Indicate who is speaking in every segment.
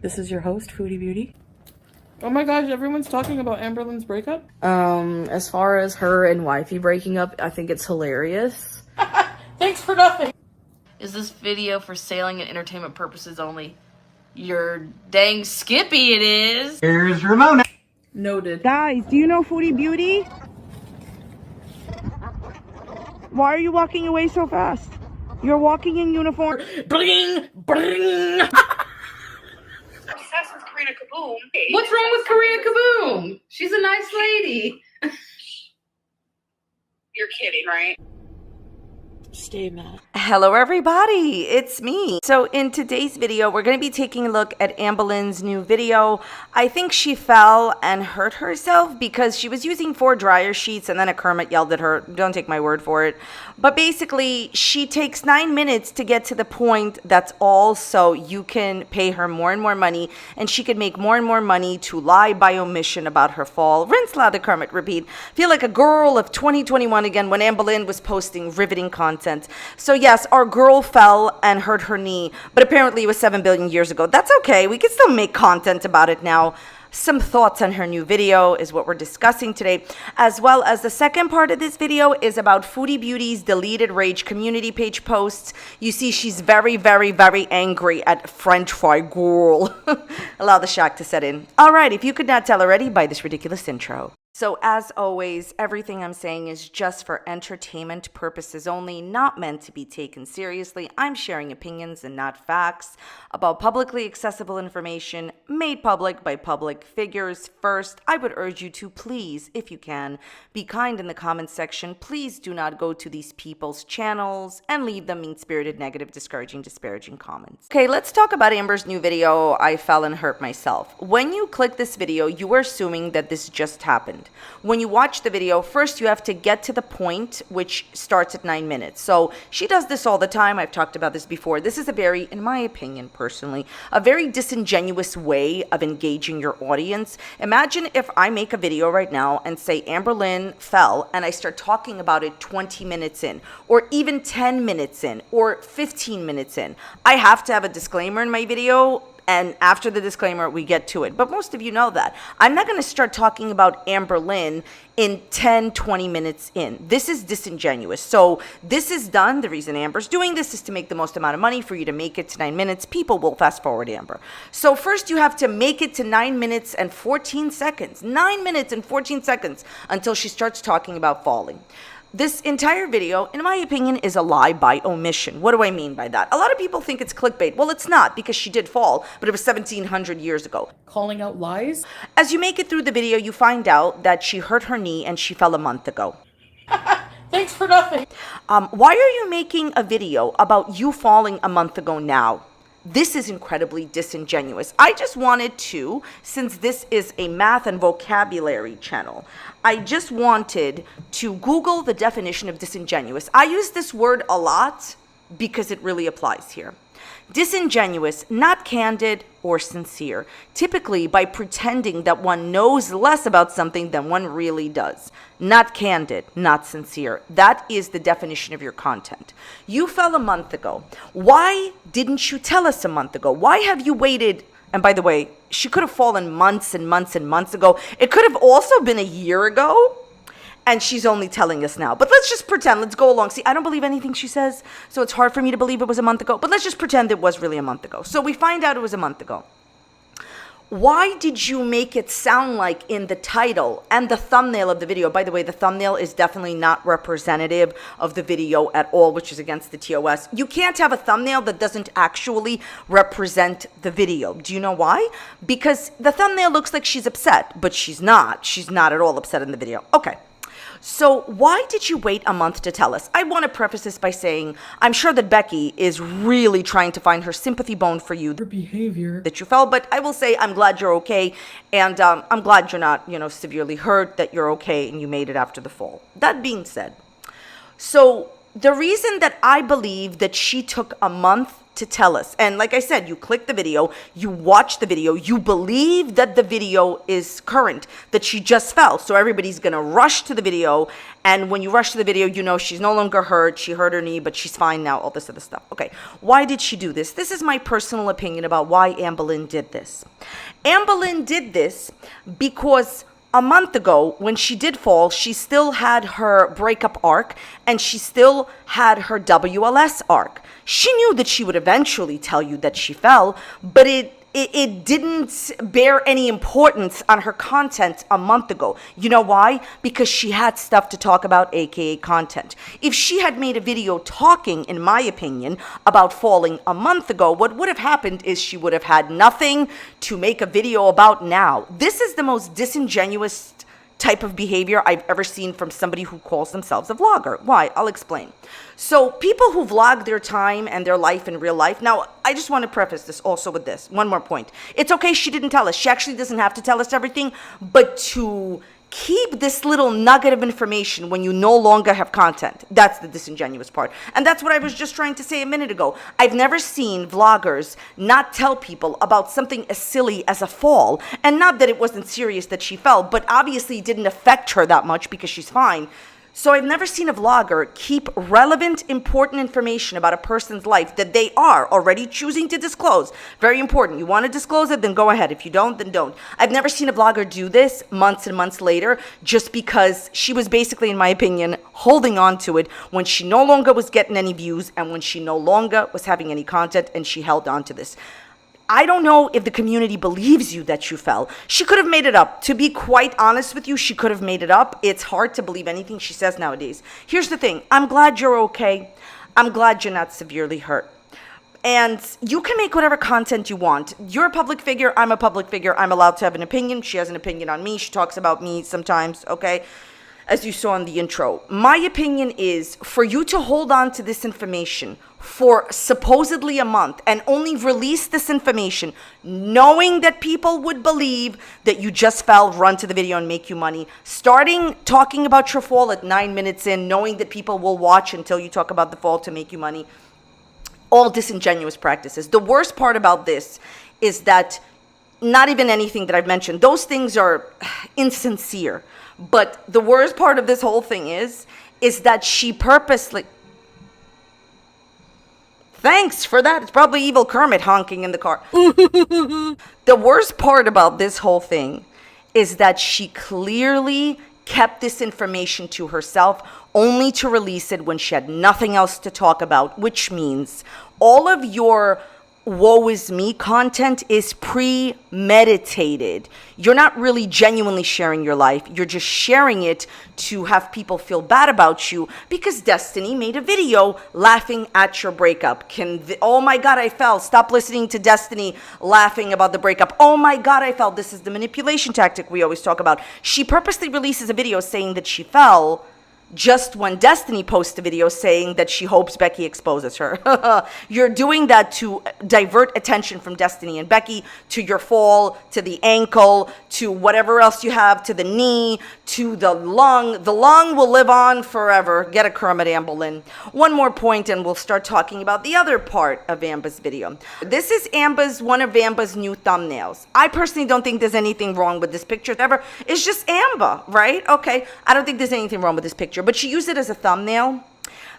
Speaker 1: This is your host, Foodie Beauty.
Speaker 2: Oh my gosh, everyone's talking about Amberlynn's breakup?
Speaker 1: As far as her and wifey breaking up, I think it's hilarious.
Speaker 2: Thanks for nothing.
Speaker 3: Is this video for sailing and entertainment purposes only? You're dang skippy it is.
Speaker 4: Here's Ramona.
Speaker 2: Noted.
Speaker 5: Guys, do you know Foodie Beauty? Why are you walking away so fast? You're walking in uniform.
Speaker 3: Bling, bling.
Speaker 6: Obsessed with Karina Kaboom.
Speaker 3: What's wrong with Karina Kaboom? She's a nice lady.
Speaker 6: You're kidding, right?
Speaker 1: Stay mad.
Speaker 7: Hello everybody, it's me. So in today's video, we're going to be taking a look at Amberlynn's new video. I think she fell and hurt herself because she was using 4 dryer sheets and then a Kermit yelled at her. Don't take my word for it. But basically, she takes 9 minutes to get to the point. That's all, so you can pay her more and more money and she can make more and more money to lie by omission about her fall. Rinse, lather, Kermit, repeat. Feel like a girl of 2021 again when Amberlynn was posting riveting content. So yes, our girl fell and hurt her knee, but apparently it was 7 billion years ago. That's okay. We can still make content about it now. Some thoughts on her new video is what we're discussing today, as well as the second part of this video is about Foodie Beauty's deleted Rage community page posts. You see she's very, very, very angry at French fry girl. Allow the shock to set in. All right, if you could not tell already by this ridiculous intro. So as always, everything I'm saying is just for entertainment purposes only, not meant to be taken seriously. I'm sharing opinions and not facts about publicly accessible information made public by public figures. First, I would urge you to please, if you can, be kind in the comments section. Please do not go to these people's channels and leave them mean-spirited, negative, discouraging, disparaging comments. Okay, let's talk about Amber's new video, I Fell and Hurt Myself. When you click this video, you are assuming that this just happened. When you watch the video, first you have to get to the point, which starts at 9 minutes. So she does this all the time. I've talked about this before. This is a very, in my opinion personally, a very disingenuous way of engaging your audience. Imagine if I make a video right now and say Amberlynn fell and I start talking about it 20 minutes in, or even 10 minutes in, or 15 minutes in. I have to have a disclaimer in my video, and after the disclaimer, we get to it. But most of you know that. I'm not going to start talking about Amberlynn in 10, 20 minutes in. This is disingenuous. So this is done. The reason Amber's doing this is to make the most amount of money for you to make it to 9 minutes. People will fast forward Amber. So first you have to make it to 9 minutes and 14 seconds. 9 minutes and 14 seconds until she starts talking about falling. This entire video, in my opinion, is a lie by omission. What do I mean by that? A lot of people think it's clickbait. Well, it's not, because she did fall, but it was 1,700 years ago.
Speaker 2: Calling out lies?
Speaker 7: As you make it through the video, you find out that she hurt her knee and she fell a month ago.
Speaker 2: Thanks for nothing.
Speaker 7: Why are you making a video about you falling a month ago now? This is incredibly disingenuous. I just wanted to, since this is a math and vocabulary channel, I just wanted to Google the definition of disingenuous. I use this word a lot because it really applies here. Disingenuous, not candid or sincere, typically by pretending that one knows less about something than one really does. Not candid, not sincere. That is the definition of your content. You fell a month ago. Why didn't you tell us a month ago? Why have you waited? And by the way, she could have fallen months and months and months ago. It could have also been a year ago. And she's only telling us now. But let's just pretend. Let's go along. See, I don't believe anything she says, so it's hard for me to believe it was a month ago. But let's just pretend it was really a month ago. So we find out it was a month ago. Why did you make it sound like in the title and the thumbnail of the video? By the way, the thumbnail is definitely not representative of the video at all, which is against the TOS. You can't have a thumbnail that doesn't actually represent the video. Do you know why? Because the thumbnail looks like she's upset, but she's not. She's not at all upset in the video. Okay. So why did you wait a month to tell us? I want to preface this by saying I'm sure that Becky is really trying to find her sympathy bone for you.
Speaker 2: Your behavior.
Speaker 7: That you fell, but I will say I'm glad you're okay, and I'm glad you're not, severely hurt, that you're okay and you made it after the fall. That being said, so The reason that I believe that she took a month to tell us, and like I said, you click the video, you watch the video, you believe that the video is current, that she just fell. So everybody's gonna rush to the video, and when you rush to the video, you know she's no longer hurt, she hurt her knee, but she's fine now, all this other stuff. Okay, why did she do this? This is my personal opinion about why Amberlynn did this. Amberlynn did this because a month ago, when she did fall, she still had her breakup arc and she still had her WLS arc. She knew that she would eventually tell you that she fell, but it didn't bear any importance on her content a month ago. You know why? Because she had stuff to talk about, aka content. If she had made a video talking, in my opinion, about falling a month ago, what would have happened is she would have had nothing to make a video about now. This is the most disingenuous type of behavior I've ever seen from somebody who calls themselves a vlogger. Why? I'll explain. So people who vlog their time and their life in real life. Now, I just want to preface this also with this. One more point. It's okay she didn't tell us. She actually doesn't have to tell us everything, but to keep this little nugget of information when you no longer have content. That's the disingenuous part. And that's what I was just trying to say a minute ago. I've never seen vloggers not tell people about something as silly as a fall. And not that it wasn't serious that she fell, but obviously it didn't affect her that much because she's fine. So I've never seen a vlogger keep relevant, important information about a person's life that they are already choosing to disclose. Very important. You want to disclose it, then go ahead. If you don't, then don't. I've never seen a vlogger do this months and months later just because she was basically, in my opinion, holding on to it when she no longer was getting any views and when she no longer was having any content, and she held on to this. I don't know if the community believes you that you fell. She could have made it up. To be quite honest with you, she could have made it up. It's hard to believe anything she says nowadays. Here's the thing. I'm glad you're okay. I'm glad you're not severely hurt. And you can make whatever content you want. You're a public figure. I'm a public figure. I'm allowed to have an opinion. She has an opinion on me. She talks about me sometimes, okay? As you saw in the intro. My opinion is for you to hold on to this information for supposedly a month and only release this information knowing that people would believe that you just fell, run to the video and make you money, starting talking about your fall at 9 minutes in, knowing that people will watch until you talk about the fall to make you money. All disingenuous practices. The worst part about this is that not even anything that I've mentioned, those things are insincere. But the worst part of this whole thing is that she purposely... Thanks for that. It's probably evil Kermit honking in the car. The worst part about this whole thing is that she clearly kept this information to herself only to release it when she had nothing else to talk about, which means all of your woe is me content is premeditated. You're not really genuinely sharing your life. You're just sharing it to have people feel bad about you because Destiny made a video laughing at your breakup. Oh my God, I fell. Stop listening to Destiny laughing about the breakup. Oh my God, I fell. This is the manipulation tactic we always talk about. She purposely releases a video saying that she fell just when Destiny posts a video saying that she hopes Becky exposes her. You're doing that to divert attention from Destiny and Becky to your fall, to the ankle, to whatever else you have, to the knee, to the lung. The lung will live on forever. Get a Kermit, Amberlynn. One more point and we'll start talking about the other part of Amber's video. This is one of Amber's new thumbnails. I personally don't think there's anything wrong with this picture ever. It's just Amber, right? Okay, I don't think there's anything wrong with this picture. But she used it as a thumbnail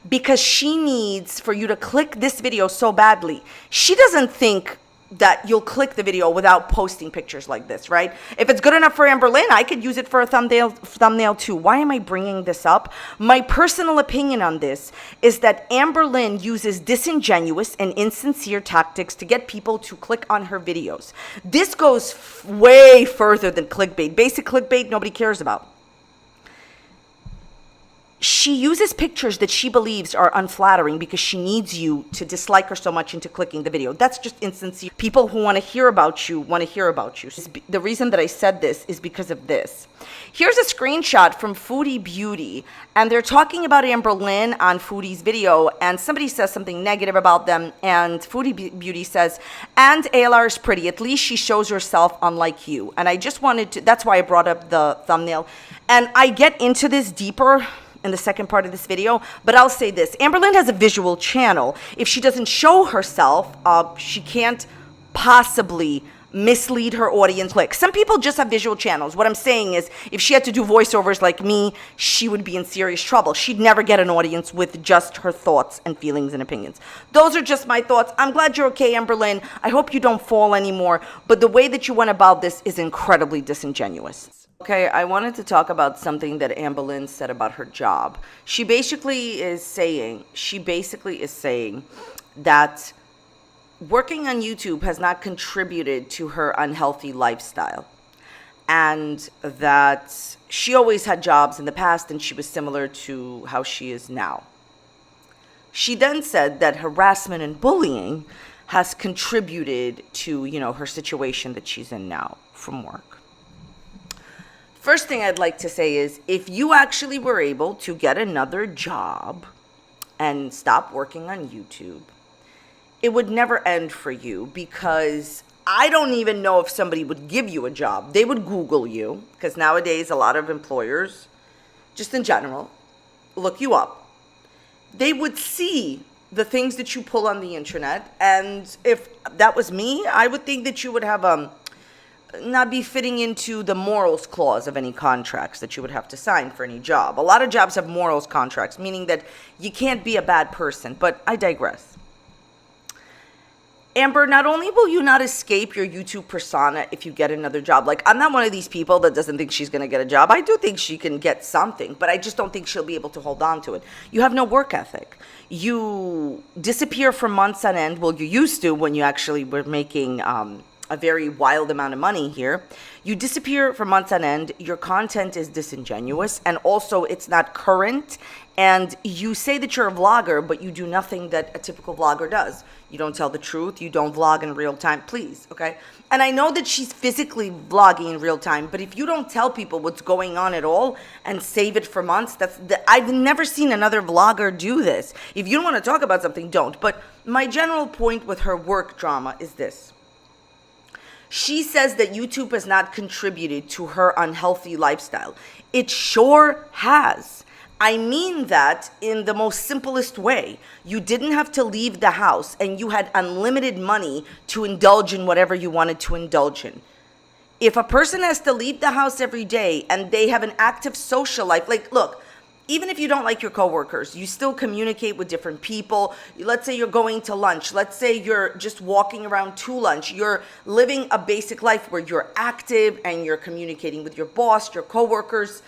Speaker 7: because she needs for you to click this video so badly. She doesn't think that you'll click the video without posting pictures like this, right? If it's good enough for Amberlynn, I could use it for a thumbnail too. Why am I bringing this up? My personal opinion on this is that Amberlynn uses disingenuous and insincere tactics to get people to click on her videos. This goes way further than clickbait. Basic clickbait nobody cares about. She uses pictures that she believes are unflattering because she needs you to dislike her so much into clicking the video. That's just insincere. People who want to hear about you want to hear about you. The reason that I said this is because of this. Here's a screenshot from Foodie Beauty, and they're talking about Amberlynn on Foodie's video, and somebody says something negative about them, and Foodie Beauty says, and ALR is pretty. At least she shows herself unlike you. And I just wanted to, that's why I brought up the thumbnail. And I get into this deeper in the second part of this video, but I'll say this. Amberlynn has a visual channel. If she doesn't show herself, she can't possibly mislead her audience. Like, some people just have visual channels. What I'm saying is, if she had to do voiceovers like me, she would be in serious trouble. She'd never get an audience with just her thoughts and feelings and opinions. Those are just my thoughts. I'm glad you're okay, Amberlynn. I hope you don't fall anymore, but the way that you went about this is incredibly disingenuous. Okay, I wanted to talk about something that Amberlynn said about her job. She basically is saying that working on YouTube has not contributed to her unhealthy lifestyle, and that she always had jobs in the past and she was similar to how she is now. She then said that harassment and bullying has contributed to, her situation that she's in now from work. First thing I'd like to say is, if you actually were able to get another job and stop working on YouTube, it would never end for you, because I don't even know if somebody would give you a job. They would Google you, because nowadays a lot of employers, just in general, look you up. They would see the things that you pull on the internet, and if that was me, I would think that you would have not be fitting into the morals clause of any contracts that you would have to sign for any job. A lot of jobs have morals contracts, meaning that you can't be a bad person, but I digress. Amber, not only will you not escape your YouTube persona if you get another job, like, I'm not one of these people that doesn't think she's going to get a job. I do think she can get something, but I just don't think she'll be able to hold on to it. You have no work ethic. You disappear for months on end. Well, you used to, when you actually were making a very wild amount of money here. You disappear for months on end. Your content is disingenuous, and also it's not current. And you say that you're a vlogger, but you do nothing that a typical vlogger does. You don't tell the truth. You don't vlog in real time. Please, okay? And I know that she's physically vlogging in real time, but if you don't tell people what's going on at all and save it for months, I've never seen another vlogger do this. If you don't want to talk about something, don't. But my general point with her work drama is this. She says that YouTube has not contributed to her unhealthy lifestyle. It sure has. I mean that in the most simplest way. You didn't have to leave the house, and you had unlimited money to indulge in whatever you wanted to indulge in. If a person has to leave the house every day and they have an active social life, like, look, even if you don't like your coworkers, you still communicate with different people. Let's say you're going to lunch. Let's say you're just walking around to lunch. You're living a basic life where you're active and you're communicating with your boss, your coworkers.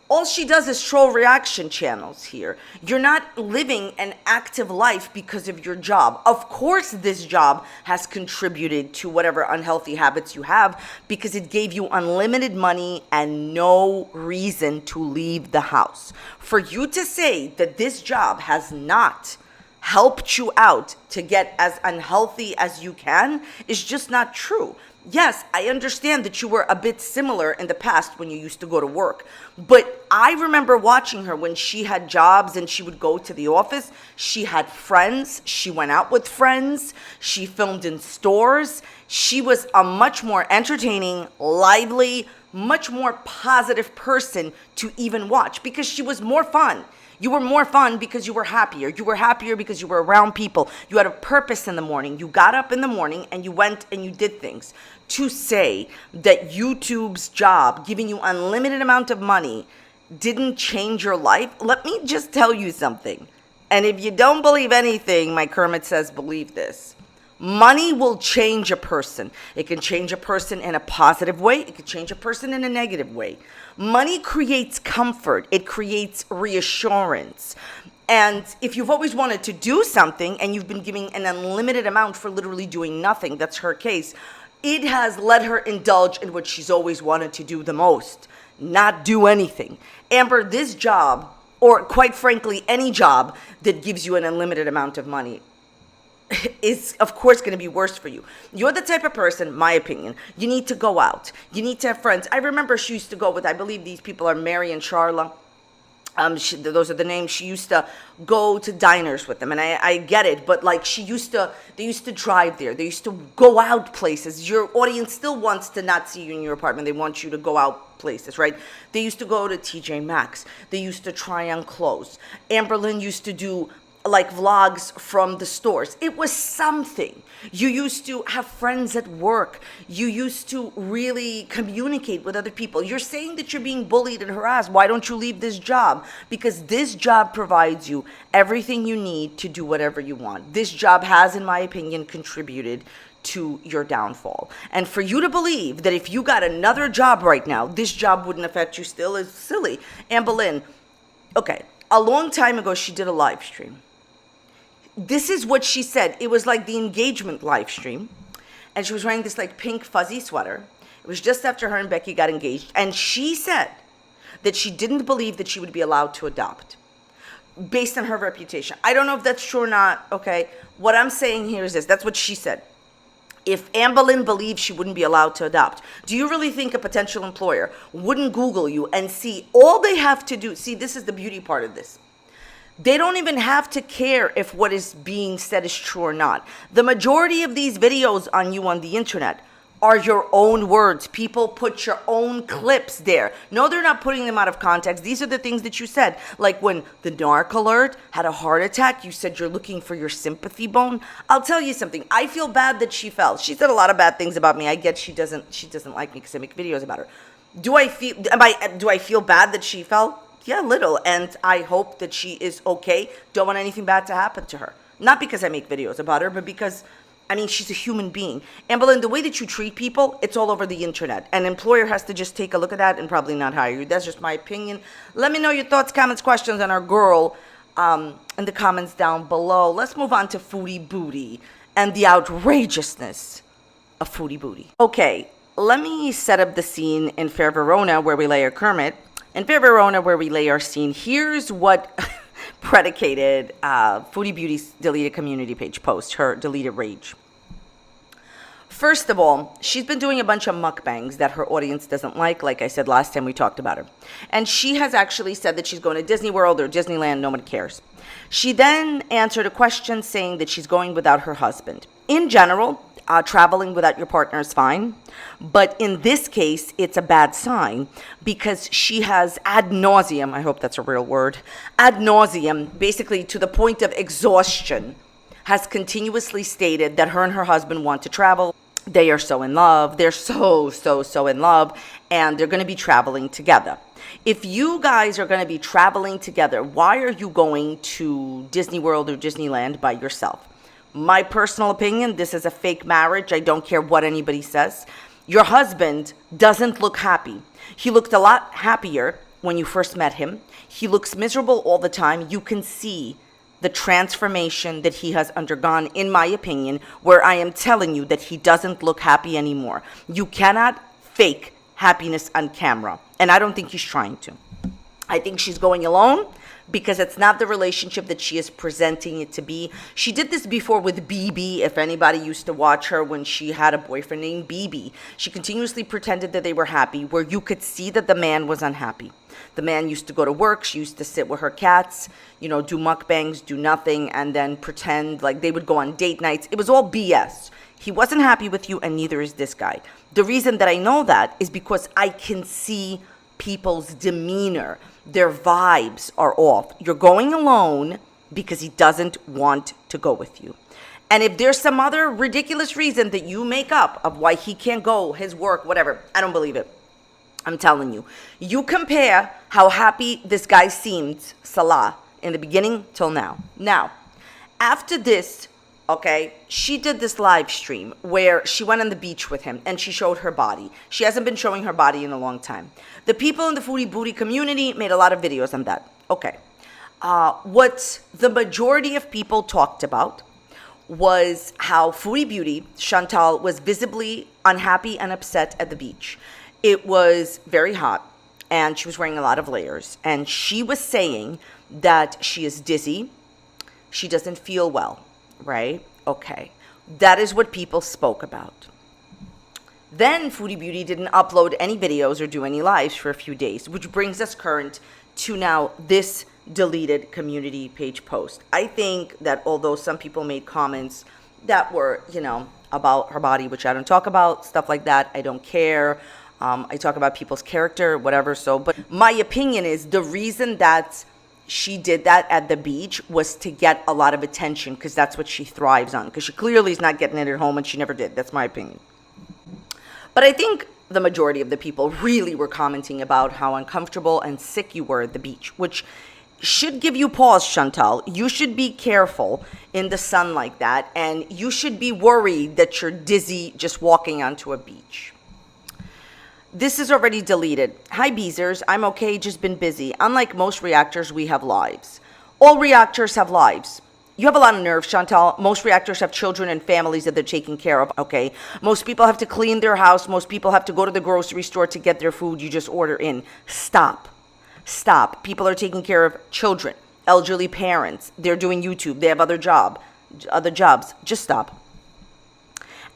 Speaker 7: All she does is troll reaction channels here. You're not living an active life because of your job. Of course, this job has contributed to whatever unhealthy habits you have, because it gave you unlimited money and no reason to leave the house. For you to say that this job has not helped you out to get as unhealthy as you can is just not true. Yes, I understand that you were a bit similar in the past when you used to go to work, but I remember watching her when she had jobs and she would go to the office. She had friends. She went out with friends. She filmed in stores. She was a much more entertaining, lively, much more positive person to even watch, because she was more fun. You were more fun because you were happier. You were happier because you were around people. You had a purpose in the morning. You got up in the morning and you went and you did things. To say that YouTube's job, giving you unlimited amount of money, didn't change your life, let me just tell you something. And if you don't believe anything, my Kermit says, believe this. Money will change a person. It can change a person in a positive way. It can change a person in a negative way. Money creates comfort. It creates reassurance. And if you've always wanted to do something and you've been giving an unlimited amount for literally doing nothing, that's her case, it has let her indulge in what she's always wanted to do the most, not do anything. Amber, this job, or quite frankly, any job that gives you an unlimited amount of money, is of course going to be worse for you. You're the type of person, my opinion, you need to go out. You need to have friends. I remember she used to go with, I believe these people are Mary and Charla. Those are the names. She used to go to diners with them, and I get it, but like they used to drive there. They used to go out places. Your audience still wants to not see you in your apartment. They want you to go out places, right? They used to go to TJ Maxx. They used to try on clothes. Amberlynn used to do like vlogs from the stores. It was something. You used to have friends at work. You used to really communicate with other people. You're saying that you're being bullied and harassed. Why don't you leave this job? Because this job provides you everything you need to do whatever you want. This job has, in my opinion, contributed to your downfall. And for you to believe that if you got another job right now, this job wouldn't affect you still is silly. Amberlynn, okay, a long time ago, she did a live stream. This is what she said. It was like the engagement live stream. And she was wearing this like pink fuzzy sweater. It was just after her and Becky got engaged. And she said that she didn't believe that she would be allowed to adopt based on her reputation. I don't know if that's true or not, okay? What I'm saying here is this. That's what she said. If Amberlynn believed she wouldn't be allowed to adopt, do you really think a potential employer wouldn't Google you and see all they have to do? See, this is the beauty part of this. They don't even have to care if what is being said is true or not. The majority of these videos on you on the internet are your own words. People put your own clips there. No, they're not putting them out of context. These are the things that you said. Like when the narc alert had a heart attack, you said you're looking for your sympathy bone. I'll tell you something. I feel bad that she fell. She said a lot of bad things about me. I get she doesn't like me because I make videos about her. Do I feel bad that she fell? Yeah, little. And I hope that she is okay. Don't want anything bad to happen to her. Not because I make videos about her, but because, I mean, she's a human being. Amberlynn, the way that you treat people, it's all over the internet. An employer has to just take a look at that and probably not hire you. That's just my opinion. Let me know your thoughts, comments, questions on our girl in the comments down below. Let's move on to Foodie Booty and the outrageousness of Foodie Booty. Okay, let me set up the scene in Fair Verona where we lay our Kermit. In Fair Verona, where we lay our scene, here's what predicated Foodie Beauty's deleted community page post, her deleted rage. First of all, she's been doing a bunch of mukbangs that her audience doesn't like I said last time we talked about her. And she has actually said that she's going to Disney World or Disneyland, no one cares. She then answered a question saying that she's going without her husband. In general, traveling without your partner is fine. But in this case, it's a bad sign because she has ad nauseum, I hope that's a real word, ad nauseum, basically to the point of exhaustion, has continuously stated that her and her husband want to travel. They are so in love. They're so in love. And they're going to be traveling together. If you guys are going to be traveling together, why are you going to Disney World or Disneyland by yourself? My personal opinion, this is a fake marriage. I don't care what anybody says. Your husband doesn't look happy. He looked a lot happier when you first met him. He looks miserable all the time. You can see the transformation that he has undergone, in my opinion, where I am telling you that he doesn't look happy anymore. You cannot fake happiness on camera. And I don't think he's trying to. I think she's going alone because it's not the relationship that she is presenting it to be. She did this before with BB, if anybody used to watch her when she had a boyfriend named BB. She continuously pretended that they were happy, where you could see that the man was unhappy. The man used to go to work, she used to sit with her cats, do mukbangs, do nothing, and then pretend like they would go on date nights. It was all BS. He wasn't happy with you, and neither is this guy. The reason that I know that is because I can see people's demeanor. Their vibes are off. You're going alone because he doesn't want to go with you. And if there's some other ridiculous reason that you make up of why he can't go, his work, whatever, I don't believe it. I'm telling you. You compare how happy this guy seemed, Salah, in the beginning till now. Now, after this, okay, she did this live stream where she went on the beach with him and she showed her body. She hasn't been showing her body in a long time. The people in the Foodie Booty community made a lot of videos on that. Okay. What the majority of people talked about was how Foodie Beauty, Chantal, was visibly unhappy and upset at the beach. It was very hot and she was wearing a lot of layers. And she was saying that she is dizzy. She doesn't feel well. Right? Okay. That is what people spoke about. Then Foodie Beauty didn't upload any videos or do any lives for a few days, which brings us current to now this deleted community page post. I think that although some people made comments that were, about her body, which I don't talk about, stuff like that, I don't care. I talk about people's character, whatever. So, but my opinion is the reason that she did that at the beach was to get a lot of attention, because that's what she thrives on, because she clearly is not getting it at home, and she never did. That's my opinion. But I think the majority of the people really were commenting about how uncomfortable and sick you were at the beach, which should give you pause, Chantal. You should be careful in the sun like that, and you should be worried that you're dizzy just walking onto a beach. This is already deleted. Hi, Beezers. I'm okay, just been busy. Unlike most reactors, we have lives. All reactors have lives. You have a lot of nerve, Chantal. Most reactors have children and families that they're taking care of, okay? Most people have to clean their house. Most people have to go to the grocery store to get their food. You just order in. Stop. Stop. People are taking care of children, elderly parents. They're doing YouTube. They have other jobs. Just stop.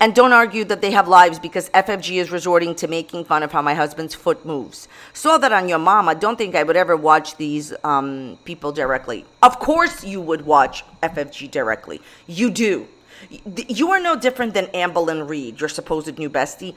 Speaker 7: And don't argue that they have lives, because FFG is resorting to making fun of how my husband's foot moves. Saw that on your mama. Don't think I would ever watch these people directly. Of course you would watch FFG directly. You do. You are no different than Amberlynn Reid, your supposed new bestie.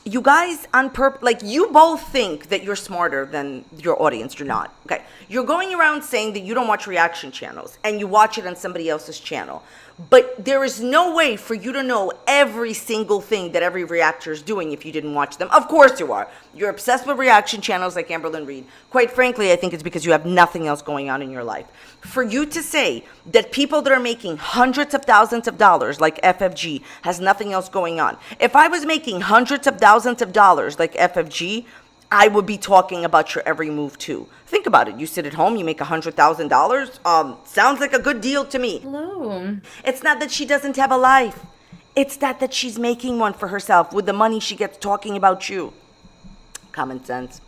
Speaker 7: You guys on purpose, like, you both think that you're smarter than your audience. You're not. Okay. You're going around saying that you don't watch reaction channels and you watch it on somebody else's channel. But there is no way for you to know every single thing that every reactor is doing if you didn't watch them. Of course you are. You're obsessed with reaction channels like Amberlynn Reid. Quite frankly, I think it's because you have nothing else going on in your life. For you to say that people that are making hundreds of thousands of dollars like FFG has nothing else going on. If I was making hundreds of thousands of dollars like FFG, I would be talking about your every move too. Think about it. You sit at home, you make $100,000. Sounds like a good deal to me.
Speaker 1: Hello.
Speaker 7: It's not that she doesn't have a life. It's that she's making one for herself with the money she gets talking about you. Common sense.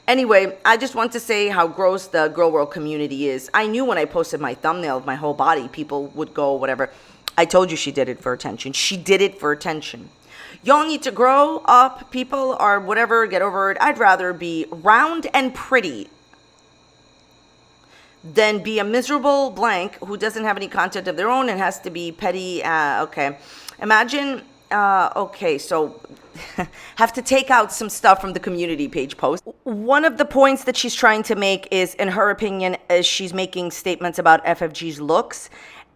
Speaker 7: Anyway, I just want to say how gross the girl world community is. I knew when I posted my thumbnail of my whole body, people would go, whatever. I told you she did it for attention. She did it for attention. Y'all need to grow up, people, or whatever, get over it. I'd rather be round and pretty than be a miserable blank who doesn't have any content of their own and has to be petty. Okay. Imagine, okay, so have to take out some stuff from the community page post. One of the points that she's trying to make is, in her opinion, is she's making statements about FFG's looks.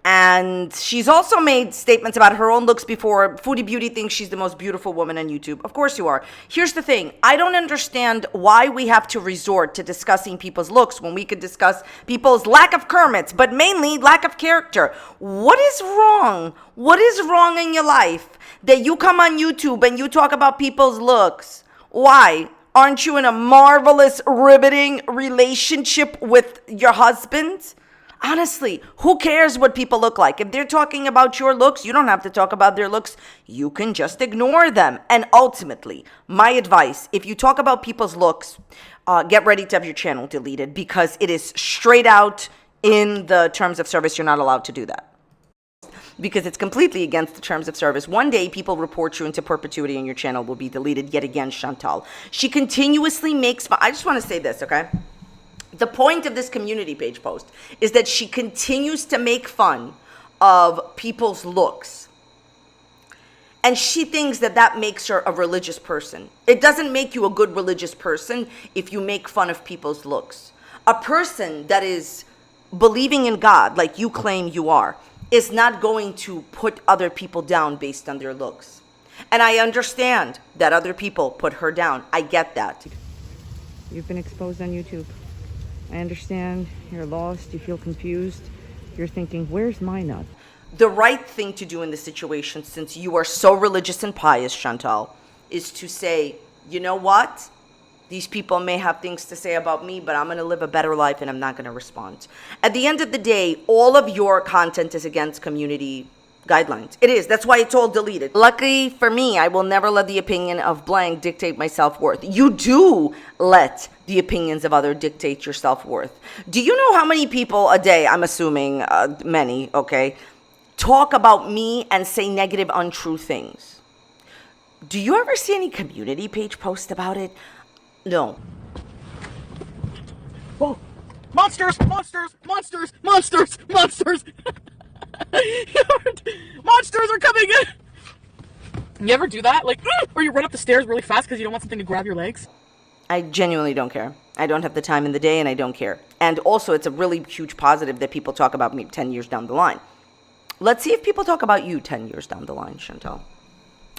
Speaker 7: And she's also made statements about her own looks before. Foodie Beauty thinks she's the most beautiful woman on YouTube. Of course you are. Here's the thing. I don't understand why we have to resort to discussing people's looks when we could discuss people's lack of Kermits, but mainly lack of character. What is wrong? What is wrong in your life that you come on YouTube and you talk about people's looks? Why? Aren't you in a marvelous, riveting relationship with your husband? Honestly, who cares what people look like? If they're talking about your looks, you don't have to talk about their looks. You can just ignore them. And ultimately, my advice, if you talk about people's looks, get ready to have your channel deleted, because it is straight out in the terms of service. You're not allowed to do that, because it's completely against the terms of service. One day, people report you into perpetuity and your channel will be deleted yet again, Chantal. She continuously makes fun. I just want to say this, okay? The point of this community page post is that she continues to make fun of people's looks. And she thinks that that makes her a religious person. It doesn't make you a good religious person if you make fun of people's looks. A person that is believing in God, like you claim you are, is not going to put other people down based on their looks. And I understand that other people put her down. I get that.
Speaker 5: You've been exposed on YouTube. I understand you're lost, you feel confused. You're thinking, where's my nut?
Speaker 7: The right thing to do in this situation, since you are so religious and pious, Chantal, is to say, you know what? These people may have things to say about me, but I'm going to live a better life and I'm not going to respond. At the end of the day, all of your content is against community guidelines. It is. That's why it's all deleted. Luckily for me, I will never let the opinion of blank dictate my self-worth. You do let the opinions of others dictate your self-worth. Do you know how many people a day, I'm assuming many, okay, talk about me and say negative, untrue things? Do you ever see any community page post about it? No.
Speaker 2: Monsters! Monsters! Monsters! Monsters! Monsters! Monsters are coming in! You ever do that? Like, or you run up the stairs really fast because you don't want something to grab your legs?
Speaker 7: I genuinely don't care. I don't have the time in the day and I don't care. And also, it's a really huge positive that people talk about me 10 years down the line. Let's see if people talk about you 10 years down the line, Chantal.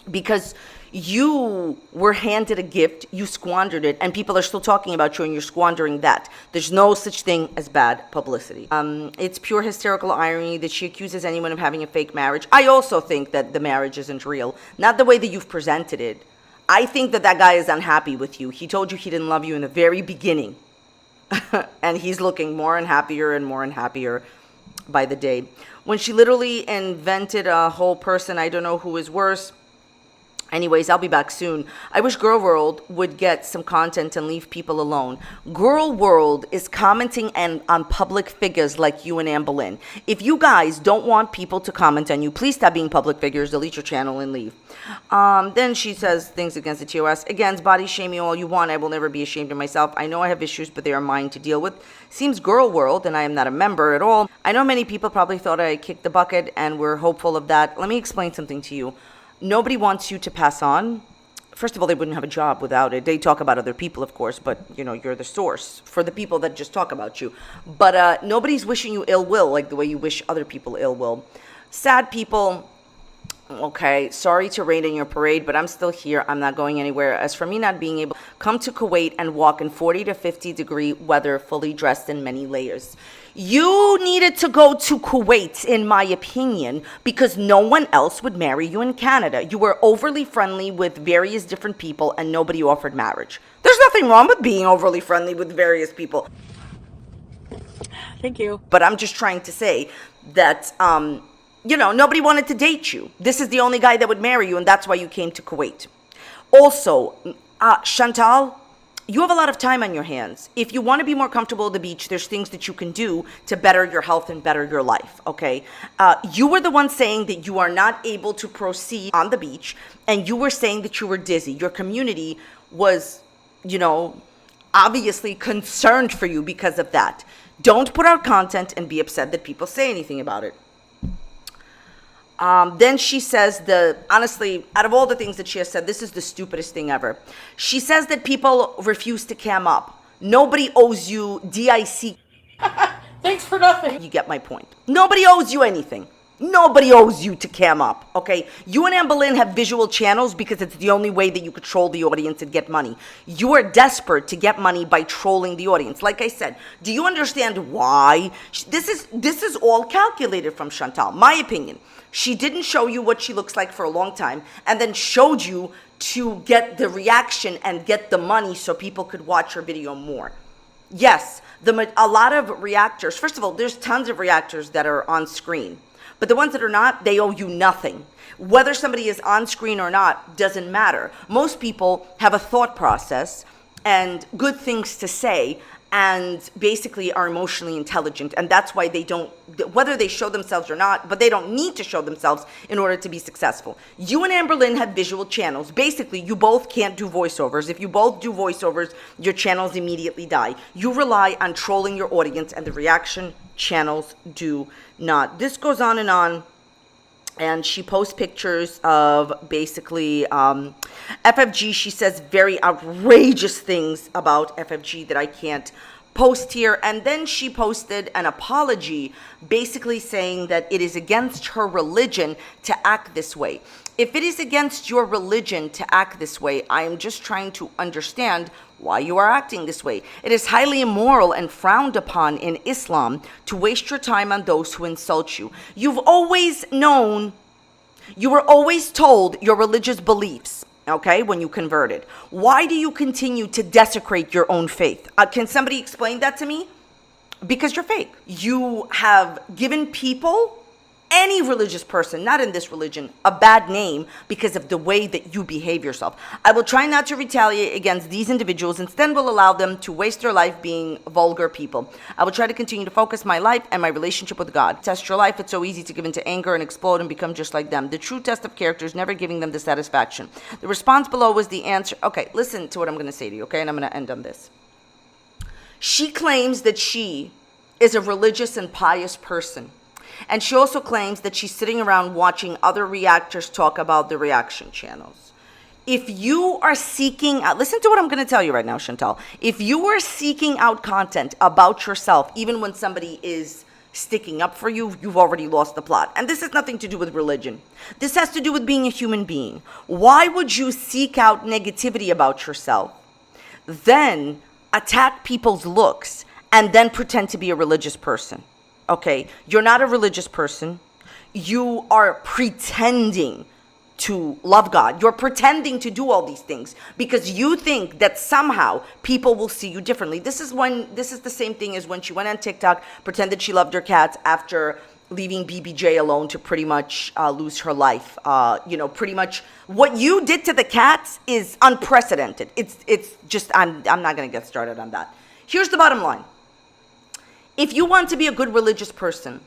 Speaker 7: Because you were handed a gift, you squandered it, and people are still talking about you and you're squandering that. There's no such thing as bad publicity. It's pure hysterical irony that she accuses anyone of having a fake marriage. I also think that the marriage isn't real. Not the way that you've presented it. I think that that guy is unhappy with you. He told you he didn't love you in the very beginning. And he's looking more unhappier and more unhappier by the day. When she literally invented a whole person, I don't know who is worse. Anyways, I'll be back soon. I wish Girl World would get some content and leave people alone. Girl World is commenting on public figures like you and Amberlynn. If you guys don't want people to comment on you, please stop being public figures, delete your channel, and leave. Then she says things against the TOS. Again, body shaming all you want. I will never be ashamed of myself. I know I have issues, but they are mine to deal with. Seems Girl World, and I am not a member at all. I know many people probably thought I kicked the bucket and were hopeful of that. Let me explain something to you. Nobody wants you to pass on. First of all, they wouldn't have a job without it. They talk about other people, of course, but, you know, you're the source for the people that just talk about you. But nobody's wishing you ill will like the way you wish other people ill will. Sad people, okay, sorry to rain in your parade, but I'm still here. I'm not going anywhere. As for me not being able to come to Kuwait and walk in 40 to 50 degree weather, fully dressed in many layers. You needed to go to Kuwait, in my opinion, because no one else would marry you in Canada. You were overly friendly with various different people and nobody offered marriage. There's nothing wrong with being overly friendly with various people.
Speaker 2: Thank you.
Speaker 7: But I'm just trying to say that, you know, nobody wanted to date you. This is the only guy that would marry you, and that's why you came to Kuwait. Also, Chantal, you have a lot of time on your hands. If you want to be more comfortable at the beach, there's things that you can do to better your health and better your life, okay? You were the one saying that you are not able to proceed on the beach, and you were saying that you were dizzy. Your community was, you know, obviously concerned for you because of that. Don't put out content and be upset that people say anything about it. Then she says honestly, out of all the things that she has said, this is the stupidest thing ever. She says that people refuse to cam up. Nobody owes you DIC.
Speaker 2: Thanks for nothing.
Speaker 7: You get my point. Nobody owes you anything. Nobody owes you to cam up, okay? You and Amberlynn have visual channels because it's the only way that you could troll the audience and get money. You are desperate to get money by trolling the audience. Like I said, do you understand why? This is all calculated from Chantal, my opinion. She didn't show you what she looks like for a long time and then showed you to get the reaction and get the money so people could watch her video more. Yes, a lot of reactors, first of all, there's tons of reactors that are on screen. But the ones that are not, they owe you nothing. Whether somebody is on screen or not doesn't matter. Most people have a thought process and good things to say and basically are emotionally intelligent. And that's why they don't, whether they show themselves or not, but they don't need to show themselves in order to be successful. You and Amberlynn have visual channels. Basically, you both can't do voiceovers. If you both do voiceovers, your channels immediately die. You rely on trolling your audience and the reaction channels do not. This goes on, and she posts pictures of basically FFG. She says very outrageous things about FFG that I can't post here. And then she posted an apology basically saying that it is against her religion to act this way. If it is against your religion to act this way, I am just trying to understand why you are acting this way. It is highly immoral and frowned upon in Islam to waste your time on those who insult you. You've always known, you were always told your religious beliefs, okay, when you converted. Why do you continue to desecrate your own faith? Can somebody explain that to me? Because you're fake. You have given people, any religious person, not in this religion, a bad name because of the way that you behave yourself. I will try not to retaliate against these individuals. Instead, will allow them to waste their life being vulgar people. I will try to continue to focus my life and my relationship with God. Test your life. It's so easy to give into anger and explode and become just like them. The true test of character is never giving them the satisfaction. The response below was the answer. Okay, listen to what I'm going to say to you, okay? And I'm going to end on this. She claims that she is a religious and pious person. And she also claims that she's sitting around watching other reactors talk about the reaction channels. If you are seeking out, listen to what I'm going to tell you right now, Chantal. If you are seeking out content about yourself, even when somebody is sticking up for you, you've already lost the plot. And this has nothing to do with religion. This has to do with being a human being. Why would you seek out negativity about yourself, then attack people's looks, and then pretend to be a religious person? Okay, you're not a religious person. You are pretending to love God. You're pretending to do all these things because you think that somehow people will see you differently. This is the same thing as when she went on TikTok, pretended she loved her cats after leaving BBJ alone to pretty much lose her life. Pretty much what you did to the cats is unprecedented. It's just, I'm not going to get started on that. Here's the bottom line. If you want to be a good religious person,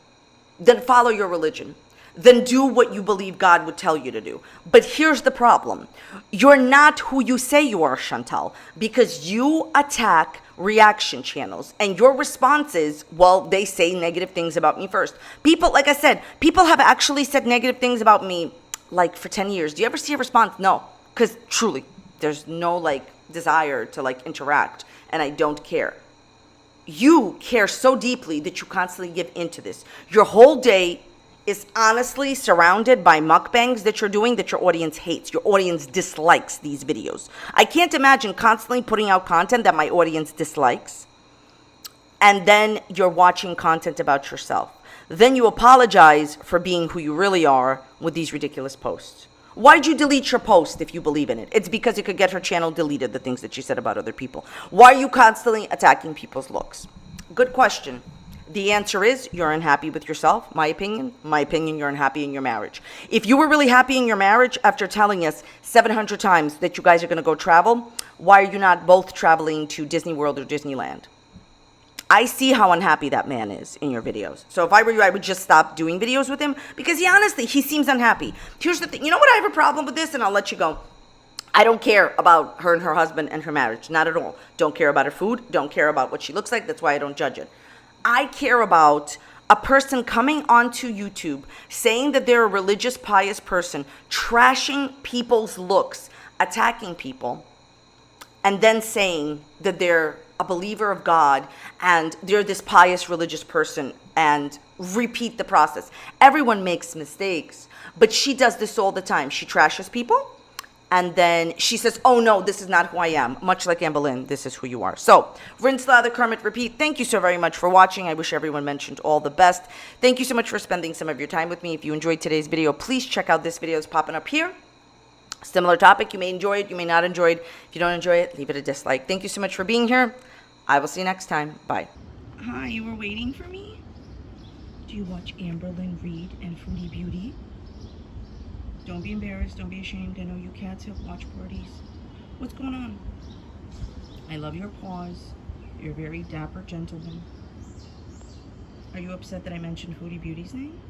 Speaker 7: then follow your religion. Then do what you believe God would tell you to do. But here's the problem. You're not who you say you are, Chantal, because you attack reaction channels. And your response is, well, they say negative things about me first. People, like I said, people have actually said negative things about me like for 10 years. Do you ever see a response? No, because truly, there's no desire to interact, and I don't care. You care so deeply that you constantly give into this. Your whole day is honestly surrounded by mukbangs that you're doing that your audience hates. Your audience dislikes these videos. I can't imagine constantly putting out content that my audience dislikes, and then you're watching content about yourself. Then you apologize for being who you really are with these ridiculous posts. Why'd you delete your post if you believe in it? It's because it could get her channel deleted, the things that she said about other people. Why are you constantly attacking people's looks? Good question. The answer is you're unhappy with yourself, my opinion. My opinion, you're unhappy in your marriage. If you were really happy in your marriage after telling us 700 times that you guys are going to go travel, why are you not both traveling to Disney World or Disneyland? I see how unhappy that man is in your videos. So if I were you, I would just stop doing videos with him because he seems unhappy. Here's the thing. You know what? I have a problem with this, and I'll let you go. I don't care about her and her husband and her marriage. Not at all. Don't care about her food. Don't care about what she looks like. That's why I don't judge it. I care about a person coming onto YouTube saying that they're a religious, pious person, trashing people's looks, attacking people, and then saying that they're a believer of God and they're this pious religious person, and repeat the process. Everyone makes mistakes, but she does this all the time. She trashes people, and then she says, oh no, this is not who I am. Much like Amberlynn, this is who you are. So, rinse, lather, Kermit, repeat. Thank you so very much for watching. I wish everyone mentioned all the best. Thank you so much for spending some of your time with me. If you enjoyed today's video, please check out this video. It's popping up here. Similar topic. You may enjoy it. You may not enjoy it. If you don't enjoy it, leave it a dislike. Thank you so much for being here. I will see you next time. Bye.
Speaker 5: Hi, you were waiting for me? Do you watch Amberlynn Reid and Foodie Beauty? Don't be embarrassed. Don't be ashamed. I know you cats have watch parties. What's going on? I love your paws. You're a very dapper gentleman. Are you upset that I mentioned Foodie Beauty's name?